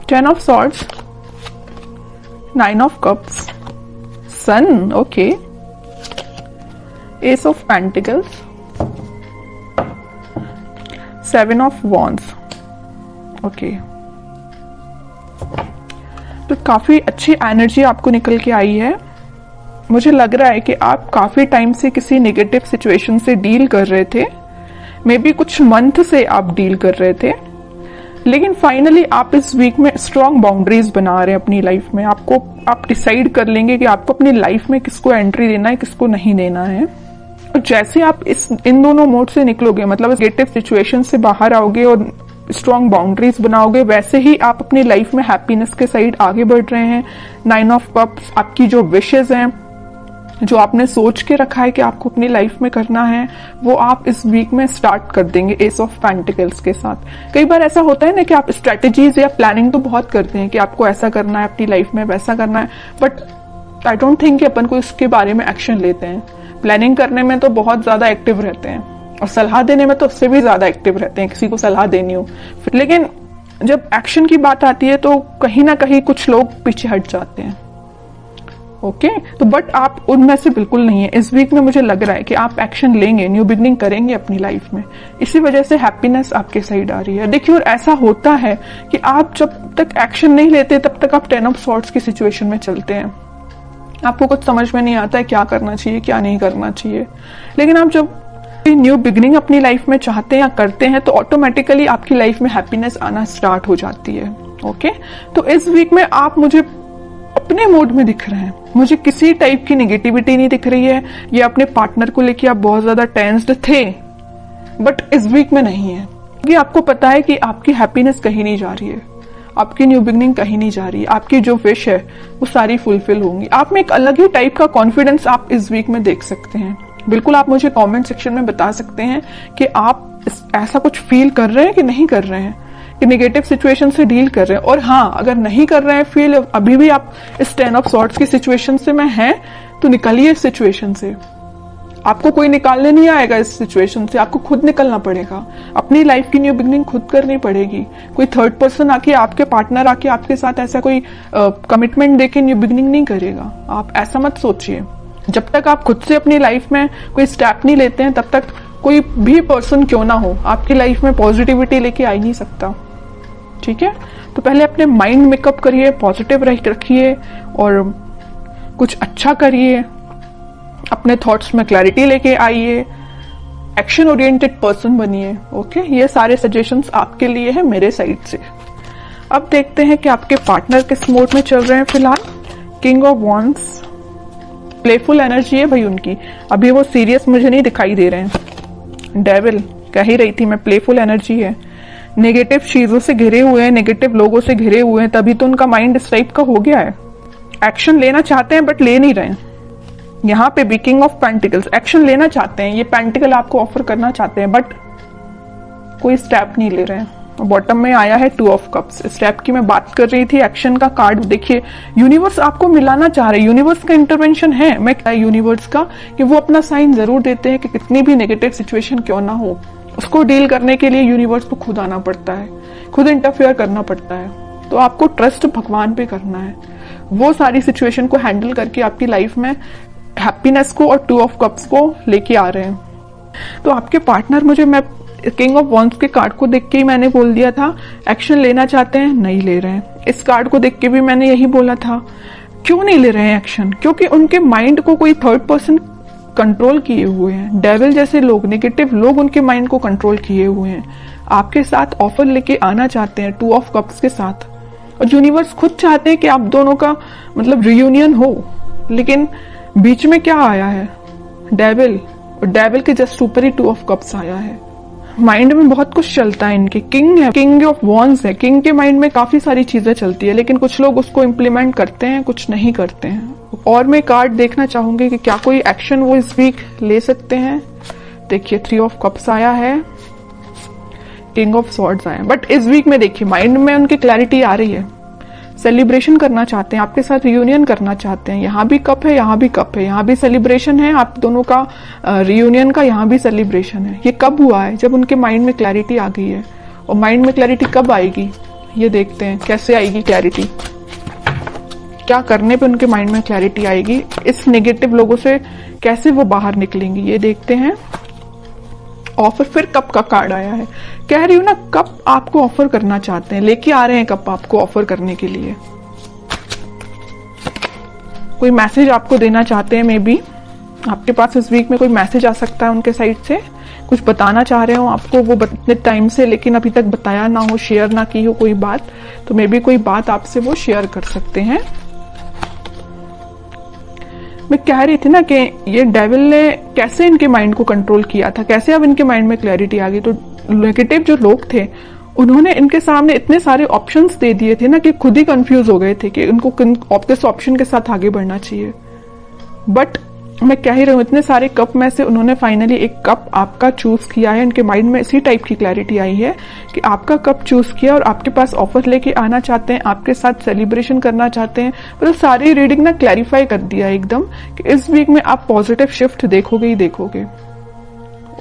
10 of swords, 9 of cups, sun, okay, ace of pentacles, 7 of wands, okay। तो काफी अच्छी energy आपको निकल के आई है। मुझे लग रहा है कि आप काफी टाइम से किसी नेगेटिव सिचुएशन से डील कर रहे थे, मे बी कुछ मंथ से आप डील कर रहे थे, लेकिन फाइनली आप इस वीक में स्ट्रॉन्ग बाउंड्रीज बना रहे हैं अपनी लाइफ में। आप डिसाइड कर लेंगे कि आपको अपनी लाइफ में किसको एंट्री देना है, किसको नहीं देना है। और जैसे आप इन दोनों मोड से निकलोगे, मतलब नेगेटिव सिचुएशन से बाहर आओगे और स्ट्रॉन्ग बाउंड्रीज बनाओगे, वैसे ही आप अपनी लाइफ में हैप्पीनेस के साइड आगे बढ़ रहे हैं। 9 ऑफ कप्स आपकी जो विशेज हैं, जो आपने सोच के रखा है कि आपको अपनी लाइफ में करना है, वो आप इस वीक में स्टार्ट कर देंगे एस ऑफ पेंटिकल्स के साथ। कई बार ऐसा होता है ना कि आप स्ट्रेटेजीज या प्लानिंग तो बहुत करते हैं कि आपको ऐसा करना है अपनी लाइफ में, वैसा करना है, बट आई डोंट थिंक कि अपन को इसके बारे में एक्शन लेते हैं। प्लानिंग करने में तो बहुत ज्यादा एक्टिव रहते हैं और सलाह देने में तो उससे भी ज्यादा एक्टिव रहते हैं, किसी को सलाह देनी हो। लेकिन जब एक्शन की बात आती है तो कहीं ना कहीं कुछ लोग पीछे हट जाते हैं। ओके, तो बट आप उनमें से बिल्कुल नहीं है। इस वीक में मुझे लग रहा है कि आप एक्शन लेंगे, न्यू बिगनिंग करेंगे अपनी लाइफ में, इसी वजह से हैप्पीनेस आपके साइड आ रही है। देखिए, और ऐसा होता है कि आप जब तक एक्शन नहीं लेते तब तक आप 10 ऑफ सॉर्ड्स की सिचुएशन में चलते हैं। आपको कुछ समझ में नहीं आता है क्या करना चाहिए, क्या नहीं करना चाहिए। लेकिन आप जब न्यू बिगनिंग अपनी लाइफ में चाहते हैं या करते हैं तो ऑटोमेटिकली आपकी लाइफ में हैप्पीनेस आना स्टार्ट हो जाती है। ओके, तो इस वीक में आप मुझे अपने मोड में दिख रहे हैं, मुझे किसी टाइप की नेगेटिविटी नहीं दिख रही है। ये अपने पार्टनर को लेके आप बहुत ज्यादा टेंस्ड थे, बट इस वीक में नहीं है, क्योंकि आपको पता है कि आपकी हैप्पीनेस कहीं नहीं जा रही है, आपकी न्यू बिगनिंग कहीं नहीं जा रही है, आपकी जो विश है वो सारी फुलफिल होंगी। आप में एक अलग ही टाइप का कॉन्फिडेंस आप इस वीक में देख सकते हैं। बिल्कुल आप मुझे कमेंट सेक्शन में बता सकते हैं कि आप ऐसा कुछ फील कर रहे हैं कि नहीं कर रहे हैं, कि नेगेटिव सिचुएशन से डील कर रहे हैं। और हाँ, अगर नहीं कर रहे हैं फील, अभी भी आप इस 10 ऑफ सॉर्ड्स की सिचुएशन से में हैं, तो निकलिए इस सिचुएशन से। आपको कोई निकालने नहीं आएगा इस सिचुएशन से, आपको खुद निकलना पड़ेगा। अपनी लाइफ की न्यू बिगनिंग खुद करनी पड़ेगी। कोई थर्ड पर्सन आके, आपके पार्टनर आके आपके साथ ऐसा कोई कमिटमेंट देके न्यू बिगनिंग नहीं करेगा। आप ऐसा मत सोचिए। जब तक आप खुद से अपनी लाइफ में कोई स्टेप नहीं लेते हैं, तब तक कोई भी पर्सन क्यों ना हो आपकी लाइफ में पॉजिटिविटी लेके आ ही नहीं सकता। ठीक है, तो पहले अपने माइंड मेकअप करिए, पॉजिटिव रखिए और कुछ अच्छा करिए, अपने थॉट्स में क्लैरिटी लेके आइए, एक्शन ओरिएंटेड पर्सन बनिए। ओके, ये सारे सजेशंस आपके लिए है मेरे साइड से। अब देखते हैं कि आपके पार्टनर किस मोड में चल रहे हैं फिलहाल। King of wands, playful energy है भाई उनकी, अभी वो सीरियस मुझे नहीं दिखाई दे रहे हैं। डेविल, कह ही रही थी मैं, प्लेफुल एनर्जी है। नेगेटिव चीजों से घिरे हुए हैं, नेगेटिव लोगों से घिरे हुए हैं, तभी तो उनका माइंड इस टाइप का हो गया है। एक्शन लेना चाहते हैं बट ले नहीं रहे हैं। यहाँ पे भी किंग ऑफ पेंटिकल्स, एक्शन लेना चाहते हैं, ये पेंटिकल आपको ऑफर करना चाहते हैं, बट कोई स्टेप नहीं ले रहे हैं। बॉटम में आया है 2 ऑफ कप्स। स्टेप की मैं बात कर रही थी, एक्शन का कार्ड देखिए। यूनिवर्स आपको मिलाना चाह रहे हैं, यूनिवर्स का इंटरवेंशन है। मैं यूनिवर्स का कि वो अपना साइन जरूर देते हैं कि कितनी भी नेगेटिव सिचुएशन क्यों ना हो, उसको डील करने के लिए यूनिवर्स को खुद आना पड़ता है, खुद इंटरफेयर करना पड़ता है। तो आपको ट्रस्ट भगवान पे करना है, वो सारी सिचुएशन को हैंडल करके आपकी लाइफ में हैप्पीनेस को और 2 ऑफ कप्स को लेके आ रहे हैं। तो आपके पार्टनर, मुझे मैं किंग ऑफ वॉन्ड्स के कार्ड को देख के ही मैंने बोल दिया था, एक्शन लेना चाहते हैं, नहीं ले रहे हैं। इस कार्ड को देख के भी मैंने यही बोला था। क्यों नहीं ले रहे हैं एक्शन? क्योंकि उनके माइंड को कोई थर्ड पर्सन कंट्रोल किए हुए हैं। डेविल जैसे लोग, नेगेटिव लोग उनके माइंड को कंट्रोल किए हुए हैं। आपके साथ ऑफर लेके आना चाहते हैं 2 ऑफ कप्स के साथ, और यूनिवर्स खुद चाहते हैं कि आप दोनों का मतलब रियूनियन हो। लेकिन बीच में क्या आया है? डेविल, और डेविल के जस्ट ऊपर ही 2 ऑफ कप्स आया है। माइंड में बहुत कुछ चलता है इनके। किंग है, किंग ऑफ वॉन्ड्स है, किंग के माइंड में काफी सारी चीजें चलती है, लेकिन कुछ लोग उसको इम्प्लीमेंट करते हैं, कुछ नहीं करते हैं। और मैं कार्ड देखना चाहूंगी कि क्या कोई एक्शन वो इस वीक ले सकते हैं। देखिए 3 ऑफ कप्स आया है, किंग ऑफ स्वॉर्ड्स आया है, बट इस वीक में देखिए माइंड में उनकी क्लैरिटी आ रही है। सेलिब्रेशन करना चाहते हैं, आपके साथ रियूनियन करना चाहते हैं। यहाँ भी कप है, यहाँ भी कप है, यहाँ भी सेलिब्रेशन है, आप दोनों का रियूनियन का यहाँ भी सेलिब्रेशन है। ये कब हुआ है? जब उनके माइंड में क्लैरिटी आ गई है। और माइंड में क्लैरिटी कब आएगी? ये देखते हैं कैसे आएगी क्लैरिटी, क्या करने पे उनके माइंड में क्लैरिटी आएगी, इस नेगेटिव लोगों से कैसे वो बाहर निकलेंगी, ये देखते हैं। ऑफर, फिर कप का कार्ड आया है। कह रही हूं ना, कप आपको ऑफर करना चाहते हैं, लेके आ रहे हैं कप आपको ऑफर करने के लिए। कोई मैसेज आपको देना चाहते हैं, मे बी आपके पास इस वीक में कोई मैसेज आ सकता है उनके साइड से, कुछ बताना चाह रहे हो आपको वो इतने टाइम से, लेकिन अभी तक बताया ना हो, शेयर ना की हो कोई बात, तो मे बी कोई बात आपसे वो शेयर कर सकते हैं। मैं कह रही थी ना कि ये डेविल ने कैसे इनके माइंड को कंट्रोल किया था, कैसे अब इनके माइंड में क्लैरिटी आ गई। तो नेगेटिव जो लोग थे उन्होंने इनके सामने इतने सारे ऑप्शंस दे दिए थे ना कि खुद ही कंफ्यूज हो गए थे कि उनको किस ऑप्शन के साथ आगे बढ़ना चाहिए। बट मैं कह ही रही हूँ, इतने सारे कप में से उन्होंने फाइनली एक कप आपका चूज किया है। इनके माइंड में इसी टाइप की क्लैरिटी आई है कि आपका कप चूज किया और आपके पास ऑफर लेके आना चाहते हैं, आपके साथ सेलिब्रेशन करना चाहते हैं। मतलब सारी रीडिंग ना क्लैरिफाई कर दिया एकदम कि इस वीक में आप पॉजिटिव शिफ्ट देखोगे ही देखोगे।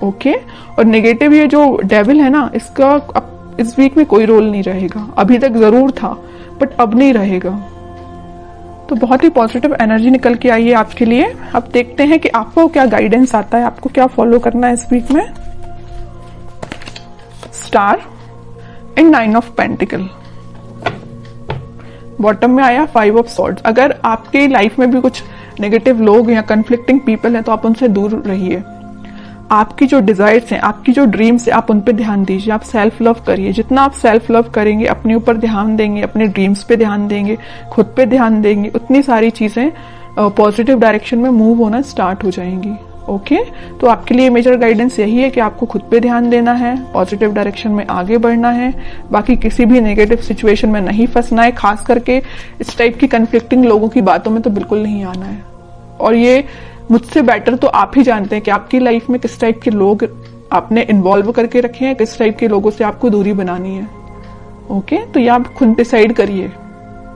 ओके, और नेगेटिव ये जो डेविल है ना, इसका अब इस वीक में कोई रोल नहीं रहेगा। अभी तक जरूर था बट अब नहीं रहेगा। तो बहुत ही पॉजिटिव एनर्जी निकल के आई है आपके लिए। अब देखते हैं कि आपको क्या गाइडेंस आता है, आपको क्या फॉलो करना है इस वीक में। Star and 9 of pentacle, bottom में आया 5 ऑफ सॉर्ड्स। अगर आपके लाइफ में भी कुछ नेगेटिव लोग या कंफ्लिक्टिंग पीपल हैं तो आप उनसे दूर रहिए। आपकी जो डिजायर्स हैं, आपकी जो ड्रीम्स हैं, आप उन पे ध्यान दीजिए। आप सेल्फ लव करिए। जितना आप सेल्फ लव करेंगे, अपने ऊपर ध्यान देंगे, अपने ड्रीम्स पे ध्यान देंगे, खुद पे ध्यान देंगे, उतनी सारी चीजें पॉजिटिव डायरेक्शन में मूव होना स्टार्ट हो जाएंगी। ओके, तो आपके लिए मेजर गाइडेंस यही है कि आपको खुद पे ध्यान देना है, पॉजिटिव डायरेक्शन में आगे बढ़ना है, बाकी किसी भी नेगेटिव सिचुएशन में नहीं फंसना है। खास करके इस टाइप की कंफ्लिक्टिंग लोगों की बातों में तो बिल्कुल नहीं आना है। और ये मुझसे बेटर तो आप ही जानते हैं कि आपकी लाइफ में किस टाइप के लोग आपने इन्वॉल्व करके रखे हैं, किस टाइप के लोगों से आपको दूरी बनानी है। ओके, तो ये आप खुद डिसाइड करिए।